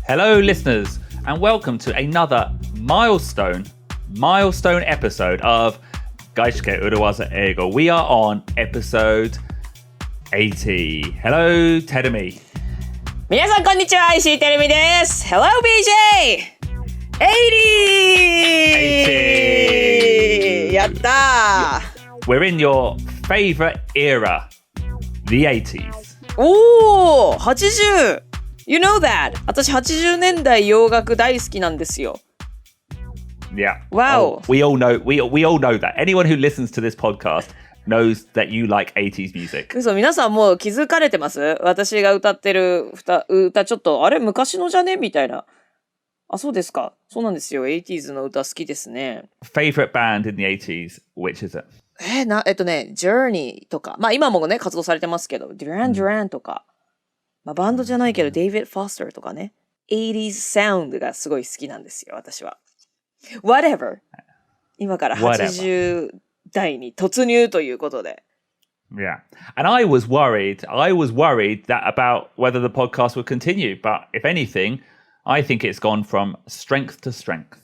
Hello, listeners, and welcome to another milestone episode of 外資系裏技英語. We are on episode 80. Hello, Terumi. 皆さんこんにちは、石井てるみです。Hello, BJ! 80! やったー We're in your favorite era, the 80s. おー 80! You know that! 私80年代洋楽大好きなんですよ。Yeah. Wow. We all know that. Anyone who listens to this podcast knows that you like 80s music. 嘘、皆さんもう気づかれてます？私が歌ってる歌ちょっと、あれ昔のじゃねみたいな。あ、そうですか。そうなんですよ。80s の歌好きですね。Favorite band in the 80s, which is it? Journey とか。まあ今もね、活動されてますけど、Duran Duran とか。まあバンドじゃないけど、David Foster とかね。80s Sound がすごい好きなんですよ、私は。Whatever. 今から80代に突入ということで。Yeah. And I was worried that about whether the podcast would continue. But if anything, I think it's gone from strength to strength.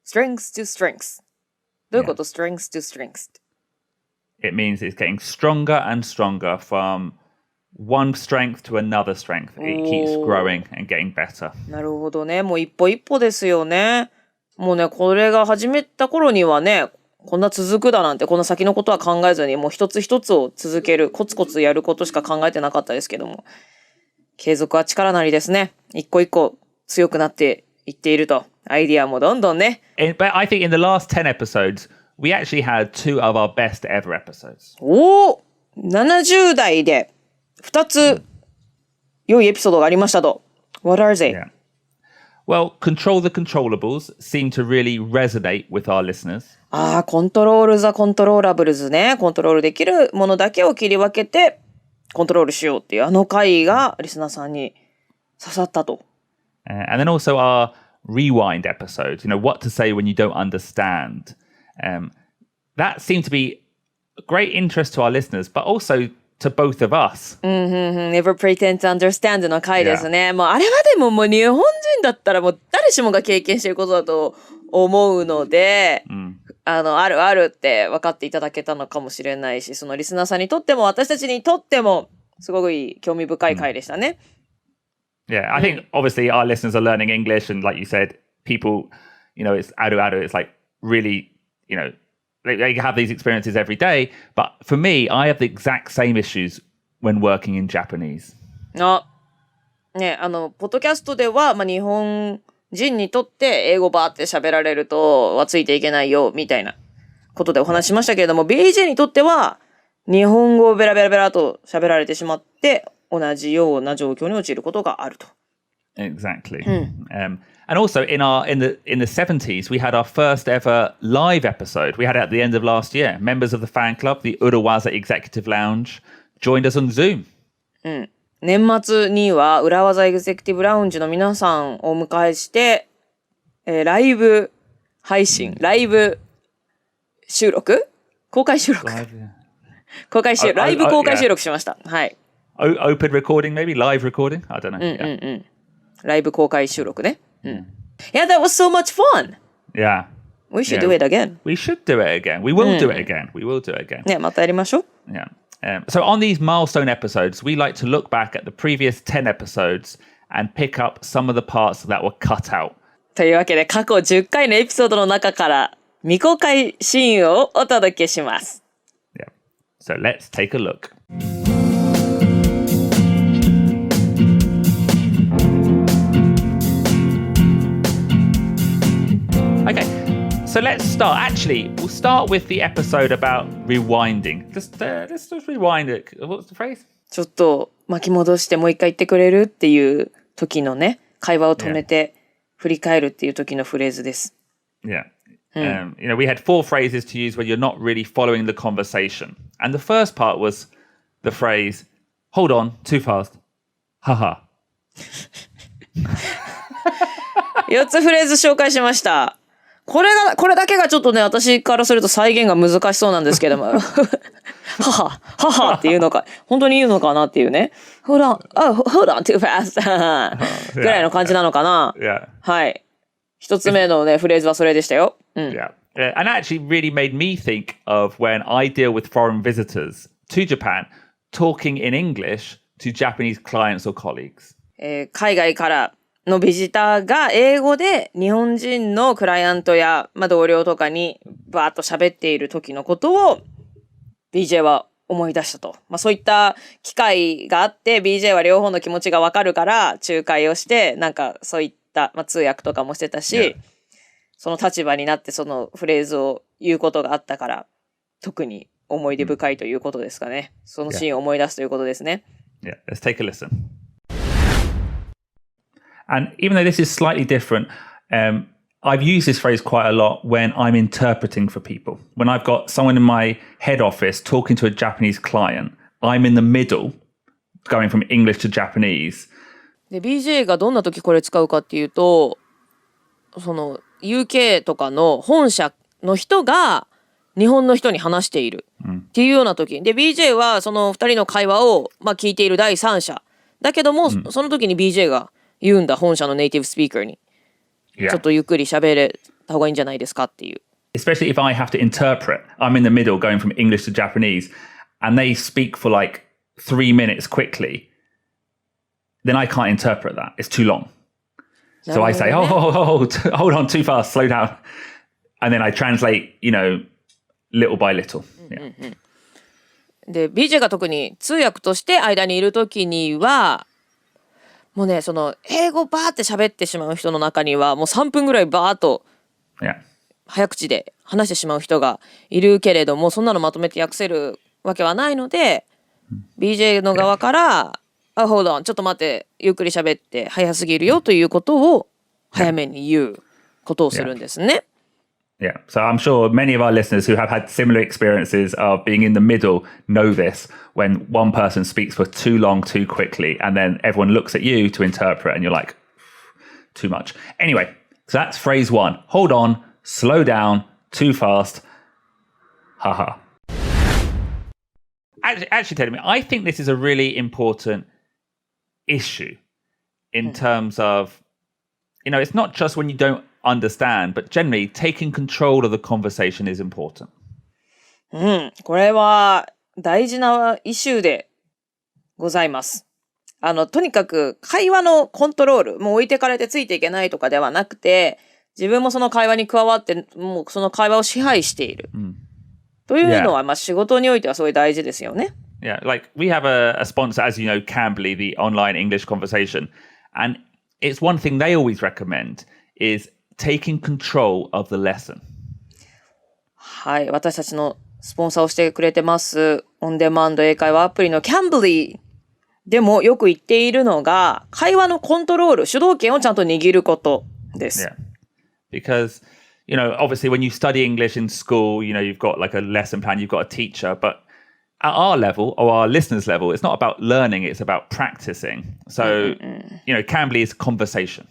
Strength to strength. どういうこと？ Strength to strength. It means it's getting stronger and stronger from one strength to another strength. It keeps growing and getting better. なるほどね。もう一歩一歩ですよね。もうね、これが始めた頃にはね、こんな続くだなんて、この先のことは考えずに、もう一つ一つを続ける、コツコツやることしか考えてなかったですけども、継続は力なりですね。一個一個強くなっていっていると。アイディアもどんどんね。But I think in the last 10 episodes, we actually had 2 of our best ever episodes. おー !70 代で2つ良いエピソードがありましたと。What are they? Yeah.Well, Control the Controllables seem to really resonate with our listeners. ああ、コントロールザコントローラブルズね。コントロールできるものだけを切り分けてコントロールしようっていうあの回がリスナーさんに刺さったと。And then also our rewind episode, what to say when you don't understand. That seemed to be a great interest to our listeners, but also to both of us. Never pretend to understand の回ですね。もうあれはでも日本人だったらもう誰しもが経験していることだと思うので、あるあるって分かっていただけたのかもしれないし、そのリスナーさんにとっても私たちにとってもすごく興味深い回でしたね。Yeah, I think obviously our listeners are learning English and like you said, people, it's aru, it's like really, they have these experiences every day. But for me, I have the exact same issues when working in Japanese. ポッドキャストでは、日本人にとって英語バーって喋られるとはついていけないよ、みたいなことでお話しましたけれども、BJ にとっては日本語をベラベラベラと喋られてしまって、同じような状況に陥ることがあると。Exactly. And also in the 70s, we had our first ever live episode. We had it at the end of last year. Members of the fan club, the Urawaza Executive Lounge, joined us on Zoom. 年末には裏技エグゼクティブラウンジの皆さんをお迎えして、ライブ配信、ライブ収録公開収録ライブ公開収録しました。はい。Open recording, maybe live recording. I don't know. ライブ公開収録ね。Yeah, that was so much fun. Yeah. We should do it again. We should do it again. We will do it again. We will do it again. ね、またやりましょう。Yeah. So on these milestone episodes, we like to look back at the previous 10 episodes and pick up some of the parts that were cut out. というわけで過去10回のエピソードの中から未公開シーンをお届けします。Yeah. So let's take a look. Okay, so let's start. Actually, we'll start with the episode about rewinding. Let's just rewind it. What's the phrase? ちょっと巻き戻してもう一回言ってくれるっていう時のね、会話を止めて振り返るっていう時のフレーズです。Yeah. We had 4 phrases to use when you're not really following the conversation. And the first part was the phrase, hold on, too fast. Haha. 4つフレーズ紹介しました。これだけがちょっとね、私からすると再現が難しそうなんですけども。母っていうのか、本当に言うのかなっていうね。hold on too fast ぐらいの感じなのかな。はい。一つ目のね、フレーズはそれでしたよ。Yeah. And actually really made me think of when I deal with foreign visitors to Japan, talking in English to Japanese clients or colleagues. 海外からのビジターが英語で日本人のクライアントや、同僚とかにバーッと喋っている時のことを BJ は思い出したと。そういった機会があって BJ は両方の気持ちがわかるから仲介をしてなんかそういった、通訳とかもしてたし、その立場になってそのフレーズを言うことがあったから特に思い出深いということですかね。そのシーンを思い出すということですね。Yeah, let's take a listen. And even though this is slightly different, I've used this phrase quite a lot when I'm interpreting for people. When I've got someone in my head office talking to a Japanese client, I'm in the middle, going from English to Japanese. で、BJ がどんな時これ使うかっていうと、その UK とかの本社の人が日本の人に話しているっていうような時で BJ はその2人の会話を聞いている第三者だけども、その時に BJ が言うんだ本社のネイティブスピーカーに、ちょっとゆっくり喋れた方がいいんじゃないですかっていう。Especially if I have to interpret, I'm in the middle going from English to Japanese, and they speak for like 3 minutes quickly, then I can't interpret that. It's too long. So I say, hold on, too fast, slow down. And then I translate, little by little. Yeah. で、BJ が特に通訳として間にいるときには、もうね、その英語バーって喋ってしまう人の中には、もう3分ぐらいバーっと早口で話してしまう人がいるけれども、そんなのまとめて訳せるわけはないので、BJ の側から、hold on、ちょっと待って、ゆっくり喋って早すぎるよということを早めに言うことをするんですね。Yeah, so I'm sure many of our listeners who have had similar experiences of being in the middle know this when one person speaks for too long, too quickly, and then everyone looks at you to interpret and you're like, too much. Anyway, so that's phrase 1. Hold on, slow down, too fast. Haha. Actually, tell me, I think this is a really important issue in terms of, it's not just when you don't understand, but generally taking control of the conversation is important. これは大事なイシューでございます。とにかく会話のコントロール、もう置いてかれてついていけないとかではなくて、自分もその会話に加わって、もうその会話を支配している。というのは、仕事においてはすごい大事ですよね。Yeah, like we have a sponsor, as you know, Cambly, the online English conversation. And it's one thing they always recommend is taking control of the lesson. はい、私たちのスポンサーをしてくれてますオンデマンド英会話アプリの Cambly でもよく言っているのが会話のコントロール、主導権をちゃんと握ることです。Yeah. Because, obviously when you study English in school, you've got like a lesson plan, you've got a teacher, but at our level or our listeners' level, it's not about learning, it's about practicing. So, Cambly is conversation.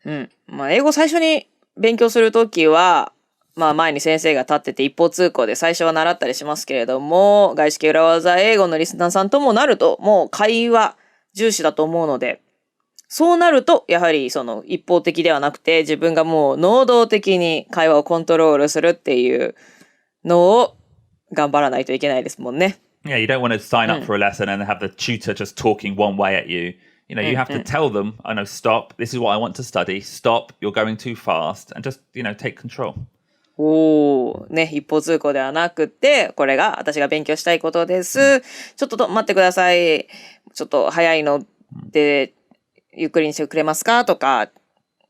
英語最初に勉強するときは、前に先生が立ってて一方通行で最初は習ったりしますけれども、外資系裏技英語のリスナーさんともなると、もう会話重視だと思うので、そうなると、やはりその一方的ではなくて、自分がもう能動的に会話をコントロールするっていうのを頑張らないといけないですもんね。Yeah, you don't want to sign up for a lesson and have the tutor just talking one way at you. You have to tell them, stop, this is what I want to study, stop, you're going too fast, and just, take control. 一方通行ではなくて、これが私が勉強したいことです。ちょっと待ってください。ちょっと早いので、ゆっくりにしてくれますかとか、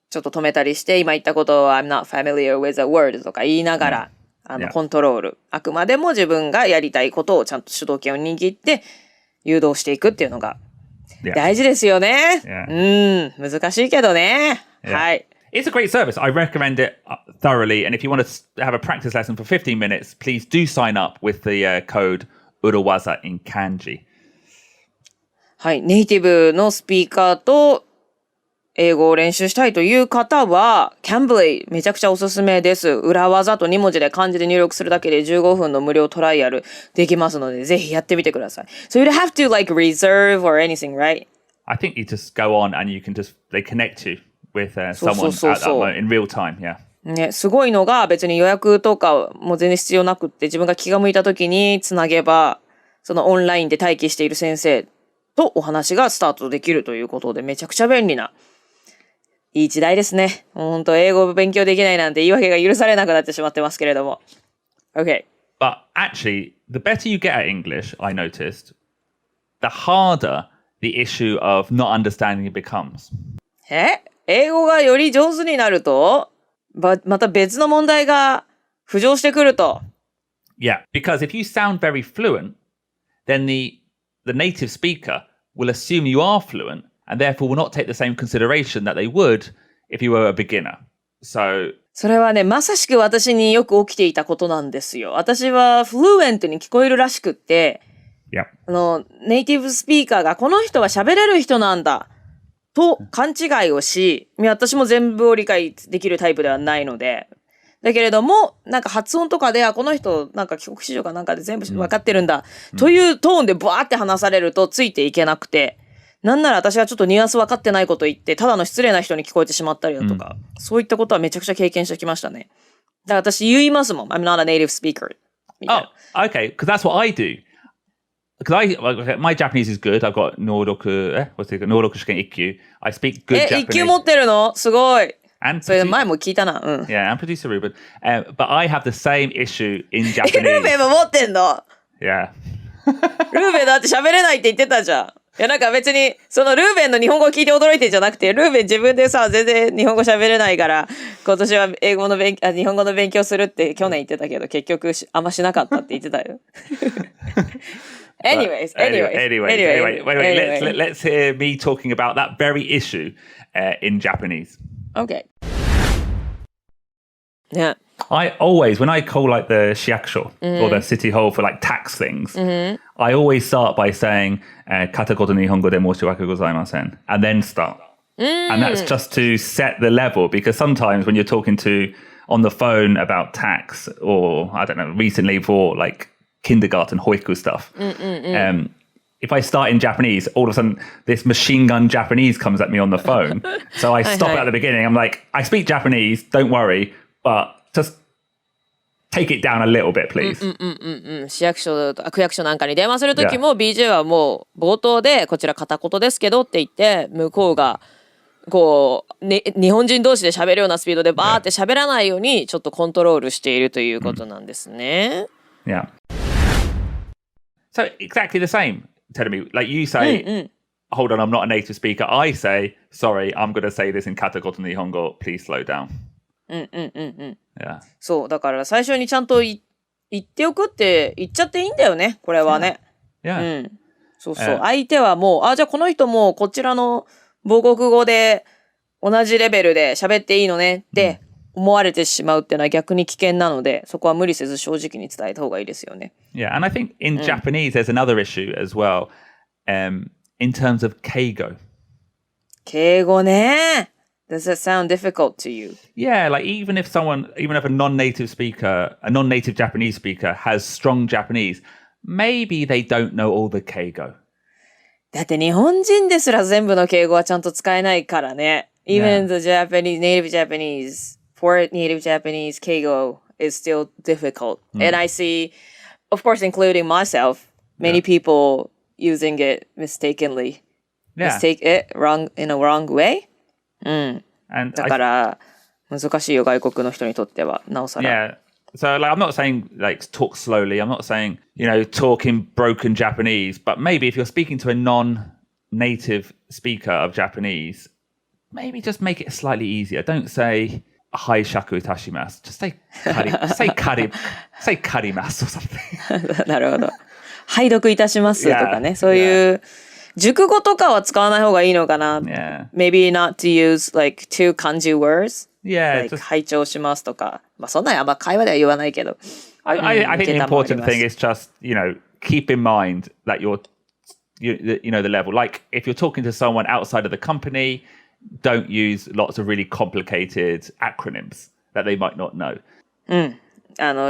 ちょっと止めたりして、今言ったことを I'm not familiar with a word とか言いながら、コントロール。あくまでも自分がやりたいことをちゃんと主導権を握って誘導していくっていうのが大事ですよね。難しいけどね。はい。It's a great service. I recommend it thoroughly. And if you want to have a practice lesson for 15 minutes, please do sign up with the code Urawaza in kanji. はい。ネイティブのスピーカーと英語を練習したいという方は、Cambly めちゃくちゃおすすめです。裏技と2文字で漢字で入力するだけで15分の無料トライアルできますので、ぜひやってみてください。So you don't have to like reserve or anything, right? I think you just go on and you can just, they connect you with someone at that moment in real time, yeah. ね、すごいのが別に予約とかも全然必要なくって自分が気が向いた時につなげば、そのオンラインで待機している先生とお話がスタートできるということでめちゃくちゃ便利ないい時代ですね。もう本当英語を勉強できないなんて言い訳が許されなくなってしまってますけれども。Okay. But actually, the better you get at English, I noticed, the harder the issue of not understanding it becomes. 英語がより上手になると、また別の問題が浮上してくると。Yeah, because if you sound very fluent, then the native speaker will assume you are fluent and therefore will not take the same consideration that they would if you were a beginner. So, それはね、まさしく私によく起きていたことなんですよ。私はフルエントに聞こえるらしくって、yeah. ネイティブスピーカーがこの人は喋れる人なんだと勘違いをし、私も全部を理解できるタイプではないので、だけれども、なんか発音とかで、この人、なんか帰国子女かなんかで全部分かってるんだ、というトーンでバーって話されるとついていけなくて、なんなら私がちょっとニュアンス分かってないこと言って、ただの失礼な人に聞こえてしまったりだとか、そういったことはめちゃくちゃ経験してきましたね。だから私言いますもん。I'm not a native speaker. Oh, okay, because that's what I do. Because my Japanese is good. I've got Nordoku, what's it called? Nordoku Shiken Ikkyu. I speak good Japanese. 一級持ってるのすごい。And それ前も聞いたな。Yeah, and producer Ruben. But I have the same issue in Japanese. ルーベンも持ってんの Yeah. ルーベンだって喋れないって言ってたじゃん。いやなんか別に、そのルーベンの日本語を聞いて驚いてんじゃなくて、ルーベン自分でさ、全然日本語喋れないから、今年は日本語の勉強するって去年言ってたけど、結局あんましなかったって言ってたよ。Anyway, let's hear me talking about that very issue in Japanese. Okay. Yeah. I always, when I call like the shiakusho or the city hall for like tax things, I always start by saying katakoto nihongo de moshiwaku gozaimasen and then start. And that's just to set the level because sometimes when you're talking to on the phone about tax or I don't know, recently for like kindergarten hoiku stuff, if I start in Japanese, all of a sudden this machine gun Japanese comes at me on the phone. So I stop it at the beginning. I'm like, I speak Japanese, don't worry, but just take it down a little bit, please. 市役所と区役所なんかに電話するときも BJ はもう冒頭でこちら片言ですけどって言って向こうがこう、ね、日本人同士で喋るようなスピードでバーって喋らないようにちょっとコントロールしているということなんですね。Yeah. So exactly the same. Telling me, like you say, hold on, I'm not a native speaker. I say, sorry, I'm going to say this in katakoto nihongo. Please slow down. Yeah. そうだから最初にちゃんと言っておくって言っちゃっていいんだよねこれはね。Yeah. そうそう、相手はもうじゃあこの人もこちらの母国語で同じレベルで喋っていいのねって思われてしまうっていうのは逆に危険なのでそこは無理せず正直に伝えた方がいいですよね。Yeah, and I think in Japanese there's another issue as well, in terms of keigo. 敬語ね。Does that sound difficult to you? Yeah, like even if a non-native speaker, a non-native Japanese speaker has strong Japanese, maybe they don't know all the keigo. だって日本人ですら全部の敬語はちゃんと使えないからね。Even the native Japanese, for native Japanese, keigo is still difficult. And I see, of course, including myself, many people using it mistakenly. Mistake it in a wrong way. だから難しいよ外国の人にとってはなおさら。Yeah. So like, I'm not saying like talk slowly. I'm not saying talk in broken Japanese. But maybe if you're speaking to a non-native speaker of Japanese, maybe just make it slightly easier. Don't say "hai shaku itashimasu." Just say karimasu or something. なるほど。拝読いたしますとかね。そういう熟語とかは使わない方がいいのかな。Maybe not to use like two kanji words. Like 拝聴しますとか。まあそんなにあんま会話では言わないけど。I think the important thing is just, keep in mind that the level. Like if you're talking to someone outside of the company, don't use lots of really complicated acronyms that they might not know.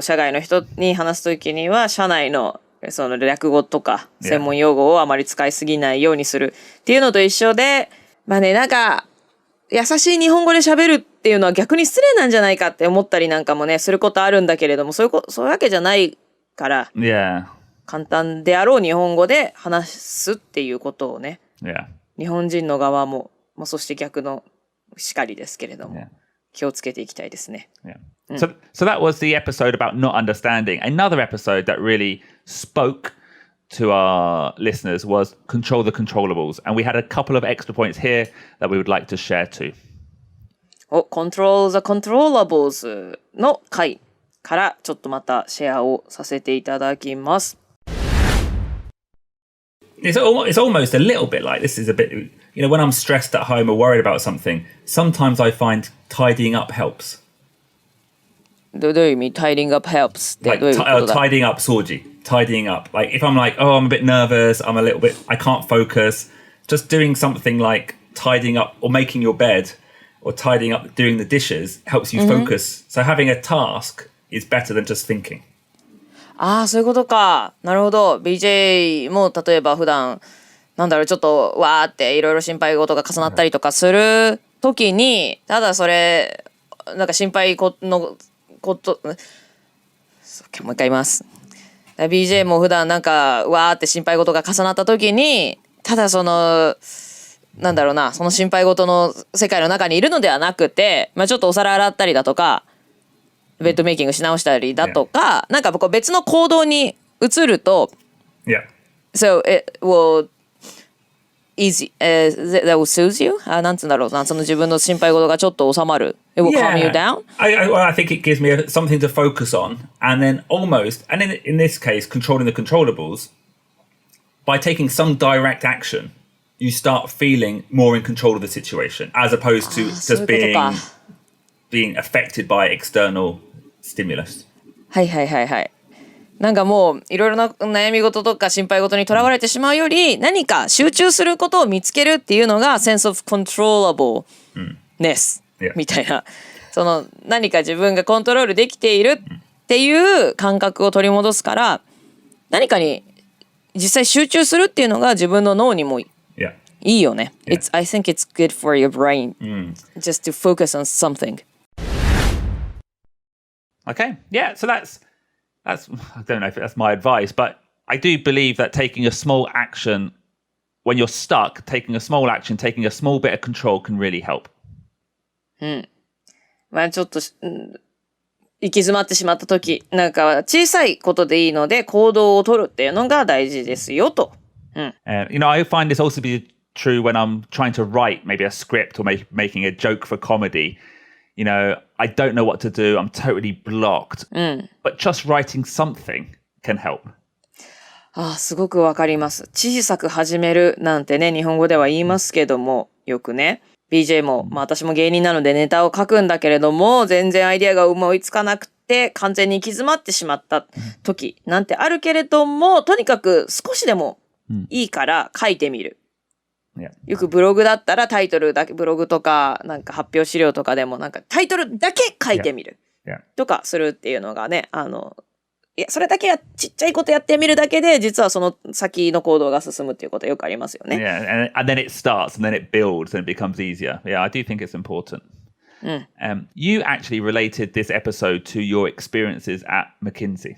社外の人に話すときには、社内のその略語とか専門用語をあまり使いすぎないようにするっていうのと一緒で、まあね、なんか、優しい日本語で喋るっていうのは逆に失礼なんじゃないかって思ったりなんかもね、することあるんだけれども、そういうわけじゃないから、簡単であろう日本語で話すっていうことをね、日本人の側も、そして逆のしかりですけれども、気をつけていきたいですね。So that was the episode about not understanding. Another episode that really spoke to our listeners was control the controllables. And we had a couple of extra points here that we would like to share too. Control the controllables の回からちょっとまたシェアをさせていただきます。It's almost a little bit like this is a bit, when I'm stressed at home or worried about something, sometimes I find tidying up helps. どういう意味 ?tidying up helps ってどういうことだ tidying up 掃除 tidying up. Like if I'm like, oh, I'm a bit nervous, I can't focus, just doing something like tidying up or making your bed or tidying up, doing the dishes helps you focus. So having a task is better than just thinking. そういうことか。なるほど。BJ も例えば普段ちょっとわーっていろいろ心配事が重なったりとかするときに、ただそれ心配のこともう一回言います。BJ も普段わーって心配事が重なったときに、ただその心配事の世界の中にいるのではなくて、ちょっとお皿洗ったりだとか、ベッドメイキングし直したりだとか、別の行動に移ると、So it will easy, that will soothe you? なんつうんだろうな、その自分の心配事がちょっと収まる。It will calm you down? I think it gives me something to focus on, and then in this case, controlling the controllables, by taking some direct action, you start feeling more in control of the situation, as opposed to just being affected by external stimulus. はいはいはいはい。もういろいろな悩み事とか心配事にとらわれてしまうより、何か集中することを見つけるっていうのが sense of controllableness、みたいな、その何か自分がコントロールできているっていう感覚を取り戻すから、何かに実際集中するっていうのが自分の脳にもいいよね。I think it's good for your brain just to focus on something. Okay, yeah, so that's I don't know if that's my advice, but I do believe that taking a small action when you're stuck, taking a small action, taking a small bit of control can really help. ちょっと行き詰まってしまった時、小さいことでいいので行動を取るっていうのが大事ですよと。I find this also be true when I'm trying to write maybe a script or making a joke for comedy. I don't know what to do. I'm totally blocked. But just writing something can help. すごくわかります。小さく始めるなんてね、日本語では言いますけども、よくね、BJ も、私も芸人なのでネタを書くんだけれども、全然アイデアが思いつかなくて、完全に行き詰まってしまった時なんてあるけれども、とにかく少しでもいいから書いてみる。よくブログだったらタイトルだけ、ブログとか発表資料とかでもタイトルだけ書いてみるとかするっていうのがね、それだけちっちゃいことやってみるだけで実はその先の行動が進むっていうことはよくありますよね。Yeah, and then it starts and then it builds and it becomes easier. Yeah, I do think it's important. You actually related this episode to your experiences at McKinsey.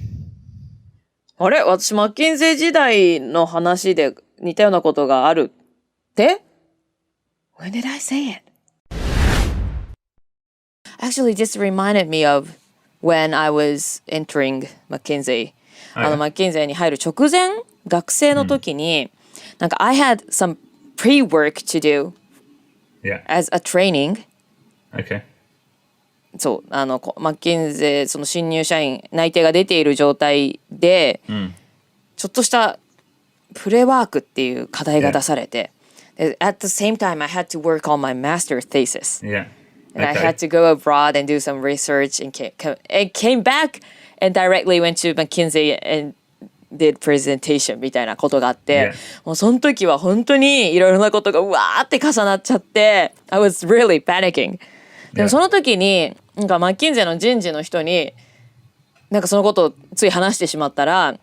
あれ、私マッキンゼー時代の話で似たようなことがある。When did I say it? Actually, this reminded me of when I was entering McKinsey. マッキンゼーに入る直前、学生の時に、I had some pre-work to do as a training. Okay. そう、マッキンゼー、その新入社員、内定が出ている状態で、ちょっとしたプレワークっていう課題が出されて、At the same time, I had to work on my master thesis. And I had to go abroad and do some research and came back and directly went to McKinsey and did presentation みたいなことがあって、 Yeah. もうその時は本当にいろいろなことがうわーって重なっちゃって、 I was really panicking。 でもその時になんかマッキンゼーの人事の人になんかそのことをつい話してしまったら、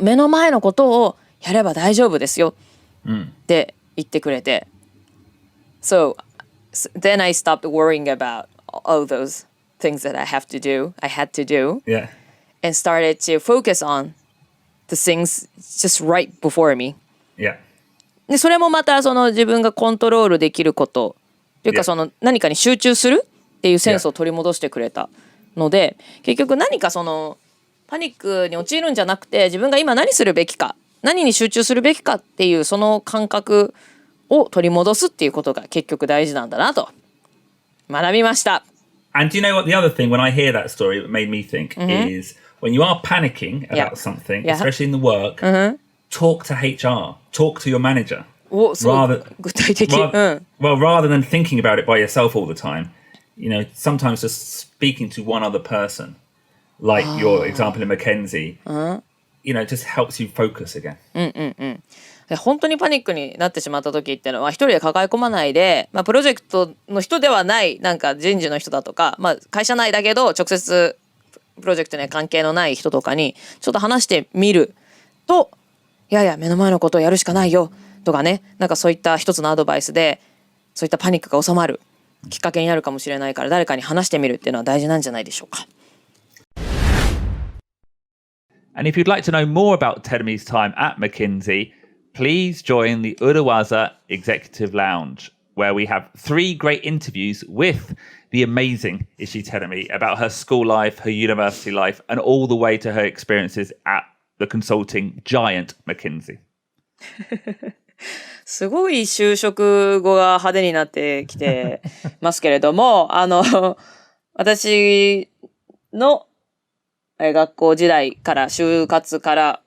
目の前のことをやれば大丈夫ですよって言ってくれて、 So then I stopped worrying about all those things that I had to do Yeah. and started to focus on the things just right before me。 Yeah. でそれもまたその自分がコントロールできることというか、 Yeah. その何かに集中するっていうセンスを取り戻してくれたので、結局何かそのパニックに陥るんじゃなくて、自分が今何するべきか、何に集中するべきかっていうその感覚を取り戻すっていうことが結局大事なんだなと学びました。 And do you know what the other thing when I hear that story that made me think is when you are panicking about something, especially in the work, talk to HR, talk to your manager. お、そう Rather- 具体的。 Well, rather than thinking about it by yourself all the time, you know, sometimes just speaking to one other person, like your example in Mackenzie, you know, just helps you focus again. で本当にパニックになってしまった時っていうのは一人で抱え込まないで、プロジェクトの人ではないなんか人事の人だとか、会社内だけど直接プロジェクトには関係のない人とかにちょっと話してみると、いやいや目の前のことをやるしかないよとかね、なんかそういった一つのアドバイスでそういったパニックが収まるきっかけになるかもしれないから、誰かに話してみるっていうのは大事なんじゃないでしょうか。 And if you'd like to know more about Termi's time at McKinsey, please join the Urawaza Executive Lounge, where we have 3 great interviews with the amazing Ishi Termi about her school life, her university life, and all the way to her experiences at the consulting giant McKinsey. すごい就職後が派手になってきてますけれども、私の学校時代から就活から、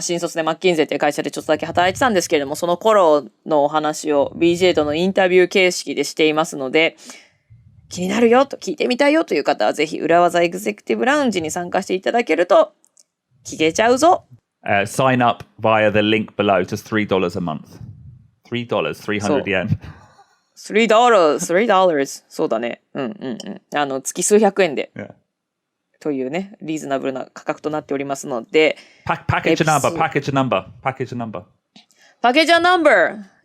新卒でマッキンゼっていう会社でちょっとだけ働いてたんですけれども、その頃のお話を BJ とのインタビュー形式でしていますので、気になるよと聞いてみたいよという方はぜひ裏技エグゼクティブラウンジに参加していただけると聞けちゃうぞ。Sign up via the link below, just $3 a month. $3, 300 yen. $3 そうだね。月数百円で。Yeah. というね、リーズナブルな価格となっておりますので。Package number. パケージナンバ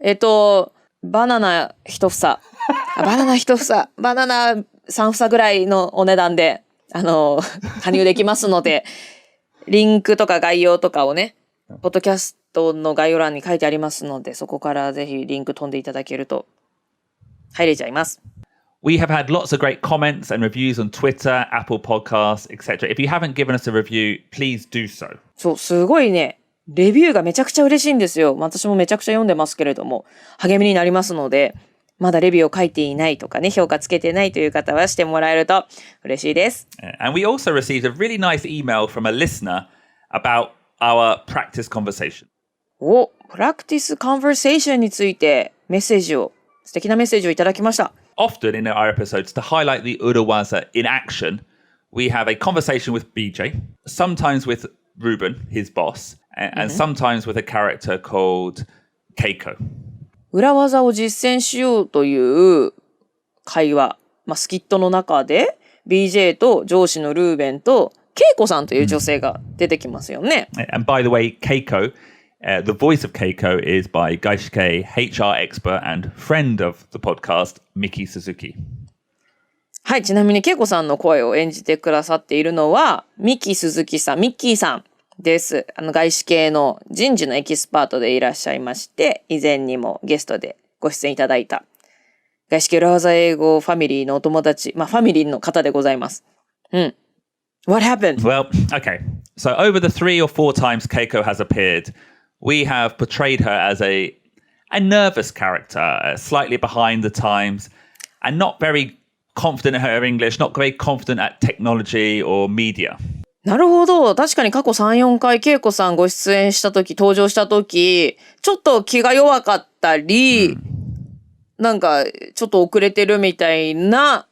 ー。バナナ一房。バナナ3房ぐらいのお値段で、加入できますので、リンクとか概要とかをね、ポッドキャストの概要欄に書いてありますので、そこからぜひリンク飛んでいただけると入れちゃいます。We have had lots of great comments and reviews on Twitter, Apple Podcasts, etc. If you haven't given us a review, please do so. そう、すごいね、レビューがめちゃくちゃ嬉しいんですよ。私もめちゃくちゃ読んでますけれども、励みになりますので、まだレビューを書いていないとかね、評価つけてないという方はしてもらえると嬉しいです。And we also received a really nice email from a listener about our practice conversation. プラクティスコンバーセーションについて素敵なメッセージをいただきました。Often in our episodes, to highlight the Urawaza in action, we have a conversation with BJ, sometimes with Ruben, his boss, and sometimes with a character called Keiko. 裏技を実践しようという会話、スキットの中で BJ と上司のルーベンとケイコさんという女性が出てきますよね。And by the way, Keiko, the voice of Keiko is by Gaishike HR expert and friend of the podcast, Miki Suzuki. はい、ちなみにケイコさんの声を演じてくださっているのはミッキーさんです。外資系の人事のエキスパートでいらっしゃいまして、以前にもゲストでご出演いただいた外資系裏技英語ファミリーのお友達、ファミリーの方でございます。What happened? Well, okay. So over the 3 or 4 times Keiko has appeared, we have portrayed her as a nervous character, slightly behind the times, and not very confident in her English, not very confident at technology or media. なるほど。確かに過去3、4回、ケイコさんご出演した時、登場した時、ちょっと気が弱かったり、なんか、ちょっと遅れてるみたいな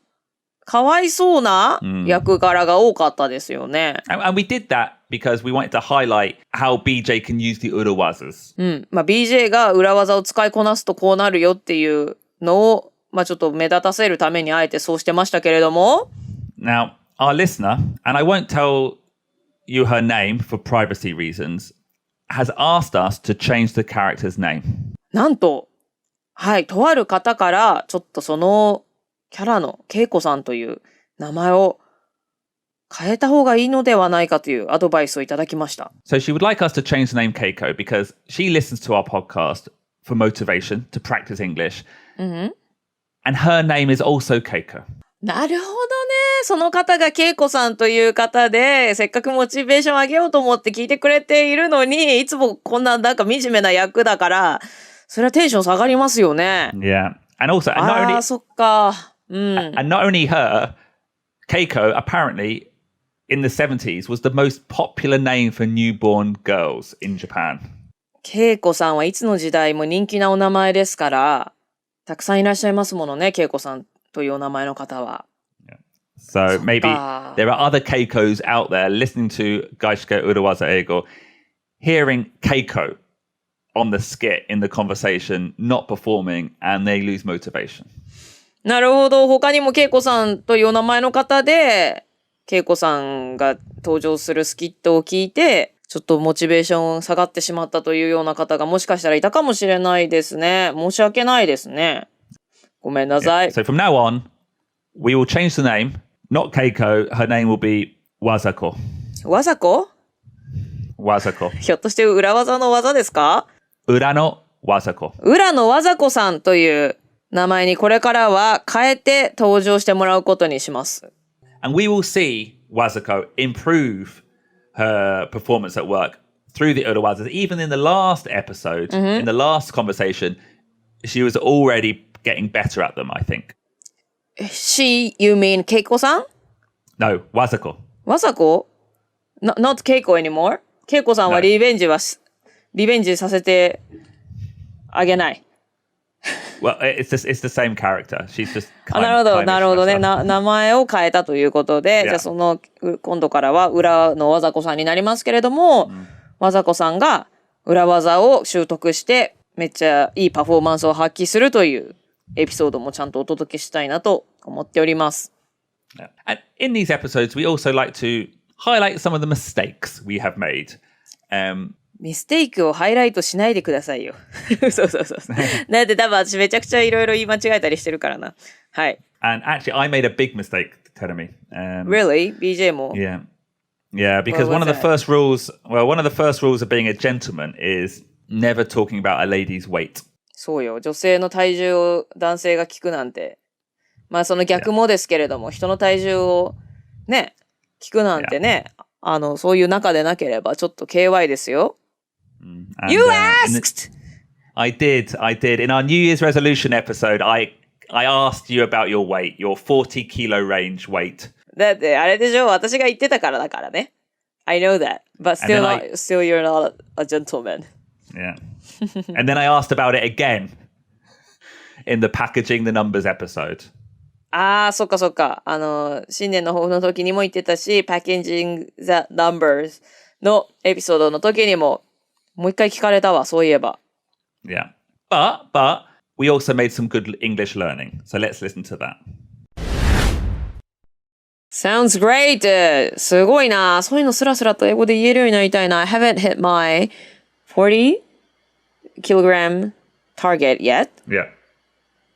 かわいそうな役柄が多かったですよね。And we did that because we wanted to highlight how BJ can use the urawazas. BJ が裏技を使いこなすとこうなるよっていうのを、ちょっと目立たせるためにあえてそうしてましたけれども。Now, our listener, and I won't tell you her name for privacy reasons, has asked us to change the character's name. なんと、はい、とある方からちょっとそのキャラのケイコさんという名前を変えた方がいいのではないかというアドバイスをいただきました。So she would like us to change the name Keiko because she listens to our podcast for motivation to practice English. And her name is also Keiko. なるほどね。その方がケイコさんという方で、せっかくモチベーション上げようと思って聞いてくれているのに、いつもこんななんか惨めな役だから、それはテンション下がりますよね。Yeah. And also, and not only, そっか。and not only her, Keiko apparently in the 70s was the most popular name for newborn girls in Japan. ケイコさんはいつの時代も人気なお名前ですから、たくさんいらっしゃいますものね、ケイコさんというお名前の方は。So maybe there are other Keikos out there listening to 外資系裏技英語, hearing Keiko on the skit in the conversation, not performing, and they lose motivation. なるほど。他にもケイコさんというお名前の方で、ケイコさんが登場するスキットを聞いて、ちょっとモチベーション下がってしまったというような方がもしかしたらいたかもしれないですね。申し訳ないですね。ごめんなさい。So from now on, we will change the name. Not Keiko. Her name will be Wazako. わざこ Wazako. ひょっとして裏技の技ですか？裏のWazako. 裏のわざこさんという名前にこれからは変えて登場してもらうことにします。And we will see Wazako improve her performance at work through the urawazas. Even in the last episode, in the last conversation, she was already getting better at them, I think. She, you mean ケイコさん？ No, Wazako. わざこ？ Not ケイコ anymore? ケイコさんはリベンジさせてあげない。Well, it's the same character. She's just なるほど、なるほどね。名前を変えたということで、じゃあその今度からは裏のわざこさんになりますけれども、わざこさんが裏技を習得してめっちゃいいパフォーマンスを発揮するというエピソードもちゃんとお届けしたいなと思っております。And in these episodes, we also like to highlight some of the mistakes we have made. ミステイクをハイライトしないでくださいよ。そう。だって多分私めちゃくちゃいろいろ言い間違えたりしてるからな。はい。And actually, I made a big mistake, Terumi. Really? BJ も Yeah, because one of the first rules of being a gentleman is never talking about a lady's weight. そうよ。女性の体重を男性が聞くなんて。その逆もですけれども、人の体重をね、聞くなんてね、そういう中でなければちょっと KY ですよ。And, You asked! I did. In our New Year's resolution episode, I asked you about your weight, your 40 kilo range weight. だってあれでしょ、私が言ってたからだからね。I know that, but still you're not a gentleman. Yeah. And then I asked about it again in the packaging the numbers episode. そっか。新年の抱負の時にも言ってたし、packaging the numbers のエピソードの時にもう一回聞かれたわ、そういえば。Yeah. But we also made some good English learning. So let's listen to that. Sounds great! すごいな。そういうのスラスラと英語で言えるようになりたいな。I haven't hit my 40 kilogram target yet. Yeah.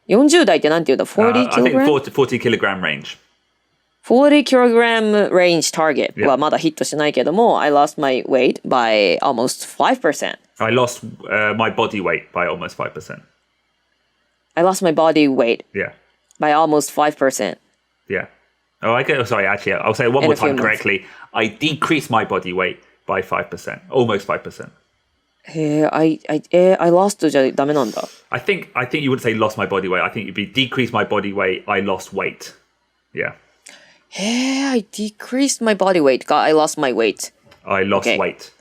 40代ってなんて言うの ?40 I think kilogram? 40 kilogram range. 40 kilogram range target はまだヒットしてないけども、I lost my weight by almost 5%. I lost my body weight by almost 5%. I lost my body weight Yeah. by almost 5%. Yeah. Oh, sorry, actually, I'll say it one more time months. correctly. I decreased my body weight by 5%, almost 5%. へえ、I lost じゃダメなんだ。I think you wouldn't say lost my body weight. I think it'd be decreased my body weight, I lost weight. Yeah. へえ、I decreased my body weight か、I lost my weight. I lost weight.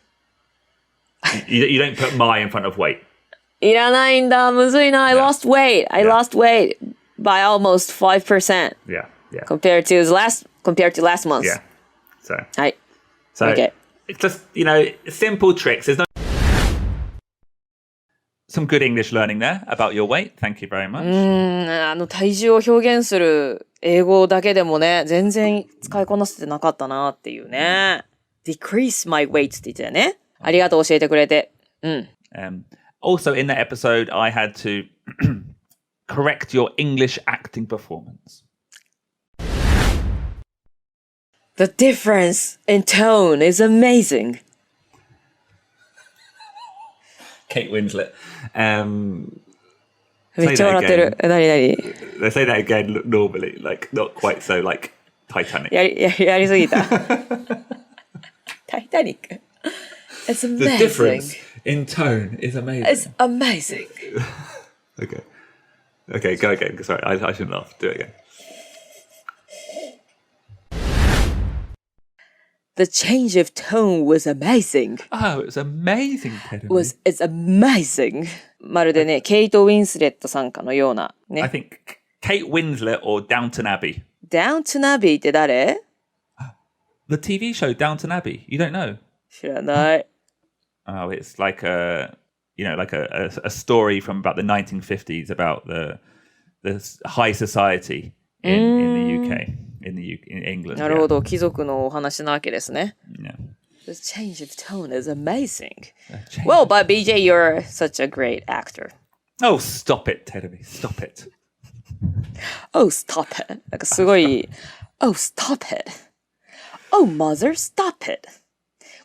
You don't put my in front of weight. いらないんだ、むずいな。I lost weight. I lost weight by almost 5%. Yeah. Yeah. compared to last month. Yeah. So, はい。 so Okay. it's just, simple tricks. There's no some good English learning there about your weight. Thank you very much. 体重を表現する英語だけでもね、全然使いこなせてなかったなっていうね。decrease my weight って言ってたよね。ありがとう教えてくれて。Also in that episode, I had to correct your English acting performance. The difference in tone is amazing. Kate Winslet. めっちゃ笑ってる。何 They say that again normally, like not quite so like Titanic. やりすぎた。タイタニック。It's amazing. The difference in tone is amazing. It's amazing. Okay, go again. Sorry, I shouldn't laugh. Do it again. The change of tone was amazing. Oh, it was amazing, Teddy. It's amazing. まるでね、ケイト・ウィンスレットさんかのような。ね。I think Kate Winslet or Downton Abbey. Downton Abbey って誰？ The TV show Downton Abbey. You don't know? 知らない。Oh, it's like a story from about the 1950s about the high society in the UK, in England. なるほど、貴族のお話なわけですね。Yeah. The change of tone is amazing. Well, but BJ, you're such a great actor. Oh, stop it, Teddy. Stop it. Oh, stop it. なんかすごい、Oh, stop it. Oh, mother, stop it.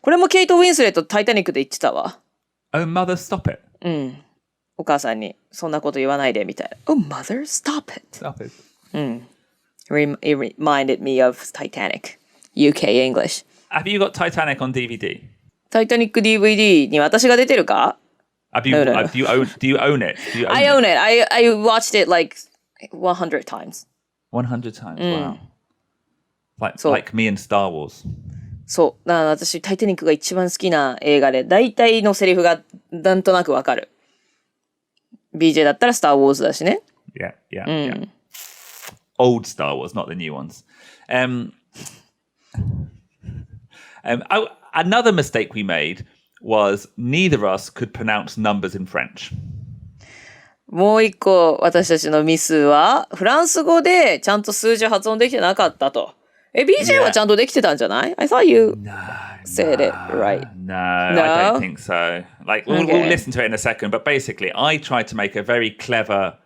これもケイト・ウィンスレットタイタニックで言ってたわ。Oh, mother, stop it. お母さんにそんなこと言わないでみたいな。Oh, mother, stop it. Stop it. It reminded me of Titanic, UK English. Have you got Titanic on DVD? タイタニック DVD に私が出てるか？ Have you? No. Do you own it? Do you own I own it. I watched it like 100 times. 100 times. Wow. Like me and Star Wars. そう。だから私、タイタニックが一番好きな映画で、大体のセリフがなんとなくわかる。BJ だったらスター・ウォーズだしね。Yeah. Old Star Wars, not the new ones. Another mistake we made was neither of us could pronounce numbers in French. もう一個私たちのミスは、フランス語でちゃんと数字発音できてなかったと。BJ はちゃんとできてたんじゃない？ I thought you said it right. No, I don't think so. Like, we'll listen to it in a second, but basically, I tried to make a very clever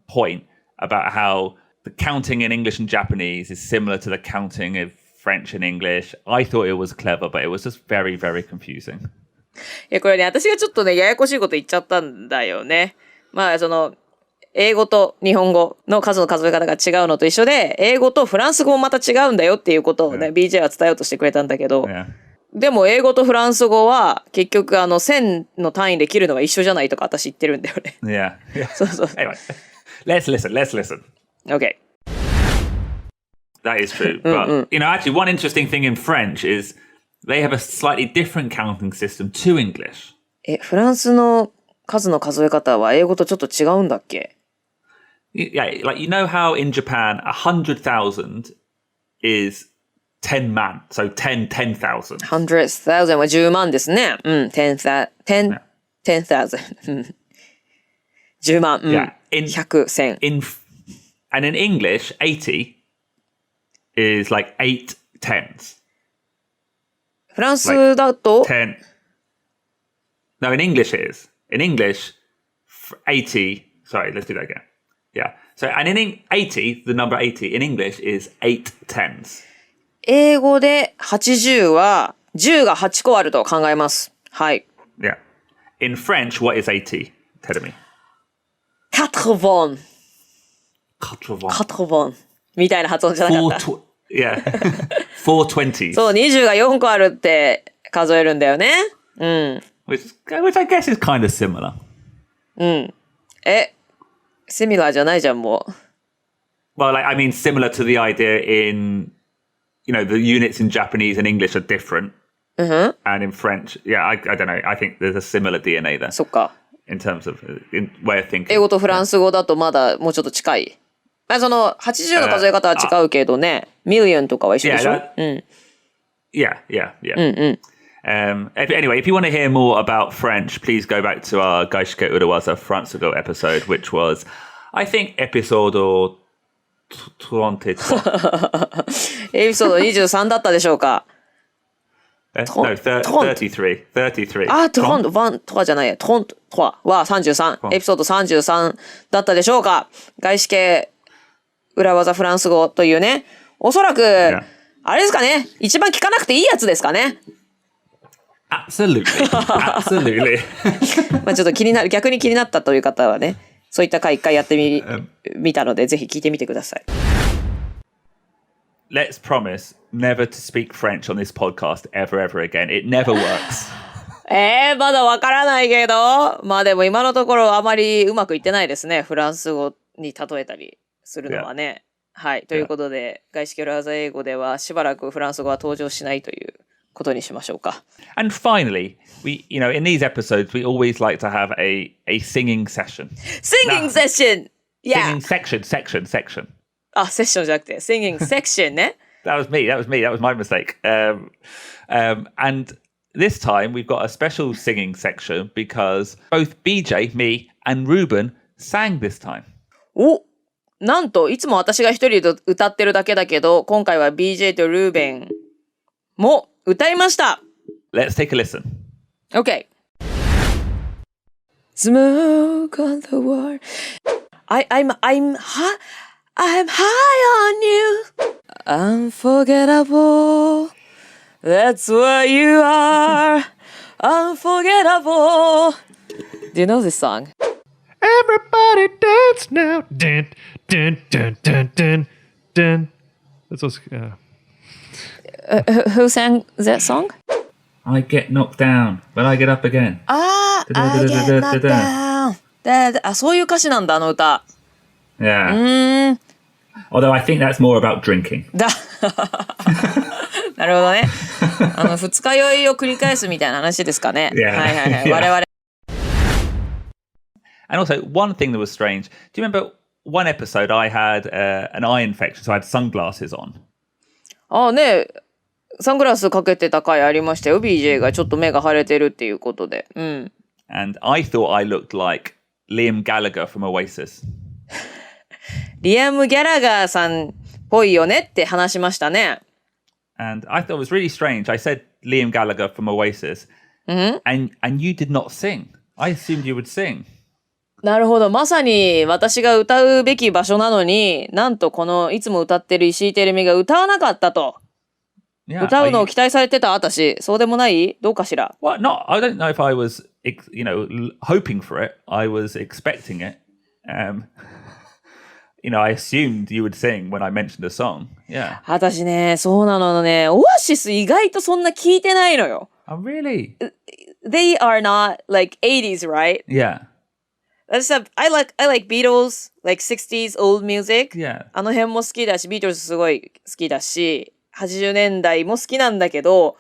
point about how the counting in English and Japanese is similar to the counting of French and English. I thought it was clever, but it was just very, very confusing. いや、これね、私がちょっとね、ややこしいこと言っちゃったんだよね。まあ、英語と日本語の数の数え方が違うのと一緒で、英語とフランス語もまた違うんだよっていうことをね、BJ は伝えようとしてくれたんだけど、でも英語とフランス語は結局1000の単位で切るのが一緒じゃないとか私言ってるんだよね。Yeah. そうそう。Anyway, let's listen. Okay. That is true. But, actually, one interesting thing in French is they have a slightly different counting system to English. フランスの数の数え方は英語とちょっと違うんだっけ？ Yeah, like you know how in Japan 100,000 is 10 man, so 10,000. 100,000 は10万ですね。10,000。10万。Yeah, 100、1000。And in English, 80 is like 8 tens. フランスだと 10. No, in English it is. In English, 80. Sorry, let's do that again. Yeah. So, and in 80, the number 80 in English is 8 tens. 英語で80は10が8個あると考えます。はい。Yeah. In French, what is 80? Tell me. 80。80。みたいな発音じゃなかった。Yeah. 420s. そう、20が4個あるって数えるんだよね。Which I guess is kind of similar. シミラーじゃないじゃん、もう。Well, I mean, similar to the idea in, the units in Japanese and English are different. And in French, yeah, I don't know. I think there's a similar DNA there. そっか。In terms of way of thinking. 英語とフランス語だとまだもうちょっと近い。まあその80の数え方は違うけどね、ミリオンとかは一緒でしょ。Yeah. Anyway, if you want to hear more about French, please go back to our 外資系裏技フランス語 episode, which was, I think, episode 23. エピソード23だったでしょうか。No, 33. あ、トンワンとかじゃないや。トンとは33。エピソード33だったでしょうか。外資系裏技フランス語というね。おそらく、あれですかね。一番聞かなくていいやつですかね。Absolutely. まあちょっと逆に気になったという方はね、そういった回一回やってみたので、ぜひ聞いてみてください。Let's promise never to speak French on this podcast ever again. It never works. まだわからないけど、まあでも今のところあまりうまくいってないですね。フランス語に例えたりするのはね。はい。ということで、外資系裏技英語ではしばらくフランス語は登場しないということにしましょうか。And finally, in these episodes, we always like to have a singing session. Singing session! Yeah! Singing section. あ、セッションじゃなくて、singing section ね。That was me. That was my mistake. And this time we've got a special singing section because both BJ, me, and Ruben sang this time. お、なんといつも私が一人で歌ってるだけだけど、今回は BJ とルーベンも歌いました。Let's take a listen. Okay. Smoke on the wall. I'm high on you. Unforgettable. That's what you are. Unforgettable. Do you know this song? Everybody dance now. Dun, dun, dun, dun, dun, dun. That's what's, Who sang that song? I get knocked down, but I get up again. I get knocked down. あ、そういう歌詞なんだ、あの歌。Yeah. Although I think that's more about drinking. なるほどね。二日酔いを繰り返すみたいな話ですかね。Yeah. はいはいはい。我々。And also, one thing that was strange. Do you remember one episode I had an eye infection, so I had sunglasses on? ああね、サングラスかけてた回ありましたよ。BJ がちょっと目が腫れてるっていうことで。And I thought I looked like Liam Gallagher from Oasis. リアム・ギャラガーさんっぽいよねって話しましたね。And I thought it was really strange. I said Liam Gallagher from Oasis, and you did not sing. I assumed you would sing. なるほど。まさに私が歌うべき場所なのに、なんとこのいつも歌ってる石井てるみが歌わなかったと。Yeah, 歌うのを期待されてた私。そうでもないどうかしら。 Well, I don't know if I was, hoping for it. I was expecting it. I assumed you would sing when I mentioned a song. Yeah. 私ね、そうなのね。オアシス意外とそんな聞いてないのよ。Oh, really? They are not like 80s, right? Yeah. I like Beatles, like 60s old music. Yeah. あの辺も好きだし、ビートルズすごい好きだし、80年代も好きなんだけど、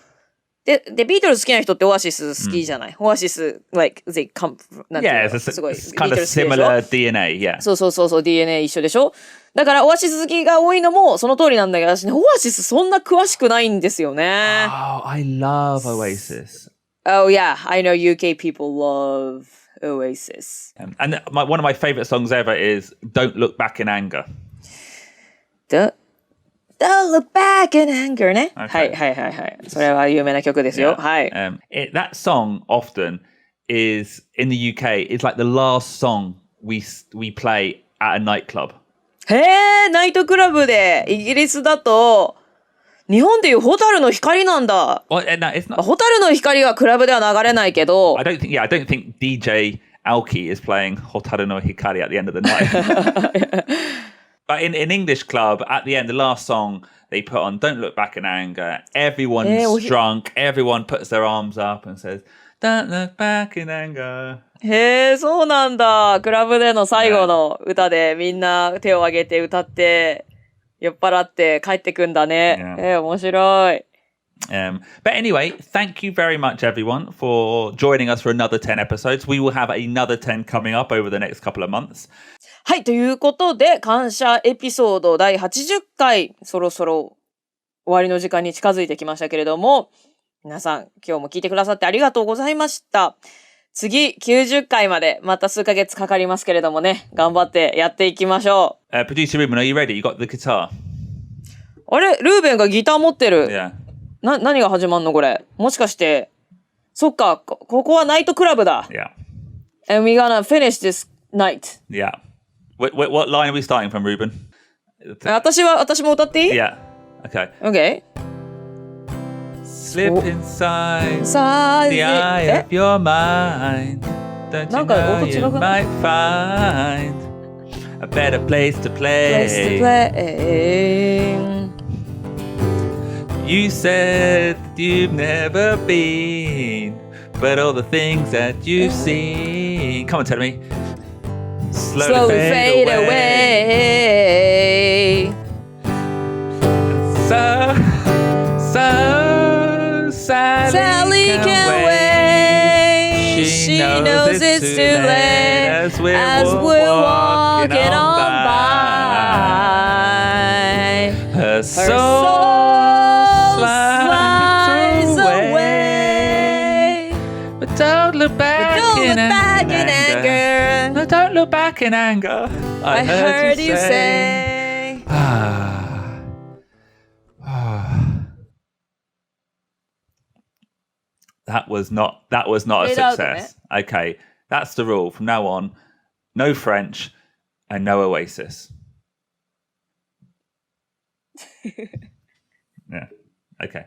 で、ビートルズ好きな人ってオアシス好きじゃない、オアシス、like, they come from, なんていうの Yeah, すごい it's kind ビート of ルズ好きでしょ similar DNA, yeah. そう、DNA 一緒でしょだからオアシス好きが多いのもその通りなんだけど、私ね、オアシスそんな詳しくないんですよね。Oh, I love Oasis. Oh yeah, I know UK people love Oasis. And one of my favorite songs ever is Don't Look Back in Anger. Don't look back in anger ね。Okay. はい。それは有名な曲ですよ。 Yeah. はい。That song often is, in the UK, is like the last song we play at a nightclub. へえ、ナイトクラブで、イギリスだと、日本でいうホタルの光なんだ。 Well, no, it's not. ホタルの光はクラブでは流れないけど、I don't think DJ Alki is playing Hotaru no Hikari at the end of the night. But in English club, at the end, the last song, they put on Don't Look Back in Anger. Everyone's drunk. Everyone puts their arms up and says, Don't look back in anger. へえ、そうなんだ。クラブでの最後の歌でみんな手を挙げて歌って、酔っ払って帰ってくんだね。面白い。But anyway, thank you very much, everyone, for joining us for another 10 episodes. We will have another 10 coming up over the next couple of months. はい、ということで、感謝エピソード第80回、そろそろ終わりの時間に近づいてきましたけれども、皆さん、今日も聞いてくださってありがとうございました。次、90回まで、また数ヶ月かかりますけれどもね、頑張ってやっていきましょう。Producer Ruben, are you ready? You got the guitar? あれ、ルーベンがギター持ってる。Yeah. 何が始まんのこれ。もしかして、そっか、ここはナイトクラブだ。Yeah. And we're gonna finish this night. Yeah. What line are we starting from, Ruben? 私も歌っていい Yeah. Okay. ?OK. Slip inside Inside the eye of your mind. Don't you know you might find a better place to play. You said you've never been, but all the things that you've seen. Come on, tell me. Slowly fade away. So Sally can wait. She knows it's too late as we're walking on by. Her soul slides away. But don't look back in anger. No, don't look back in anger. I heard you say. That was not a success. Okay, that's the rule from now on. No French and no Oasis. Yeah. Okay.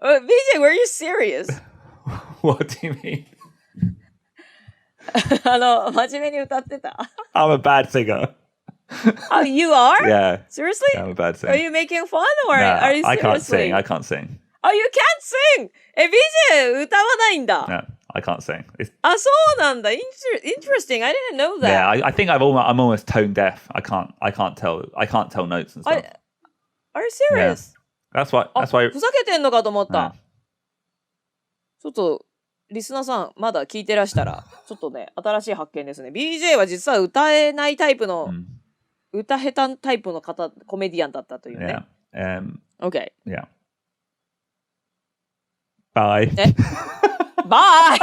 BJ, were you serious? What do you mean? 真面目に歌ってた。I'm a bad singer. Oh, you are? Yeah. Seriously? I'm a bad singer. Are you making fun or Nah, are you seriously? I can't sing. Oh, you can't sing! BJ 歌わないんだ。No, I can't sing. It's, そうなんだ。Interesting. I didn't know that. yeah, I think I'm almost tone deaf. I can't tell notes and stuff. Are you serious? Yeah. That's why. ふざけてんのかと思った。 Yeah. ちょっと、リスナーさん、まだ聞いてらしたら、ちょっとね、新しい発見ですね。BJ は実は歌えないタイプの、歌下手タイプのコメディアンだったというね。Yeah. OK. Yeah. Bye. Bye!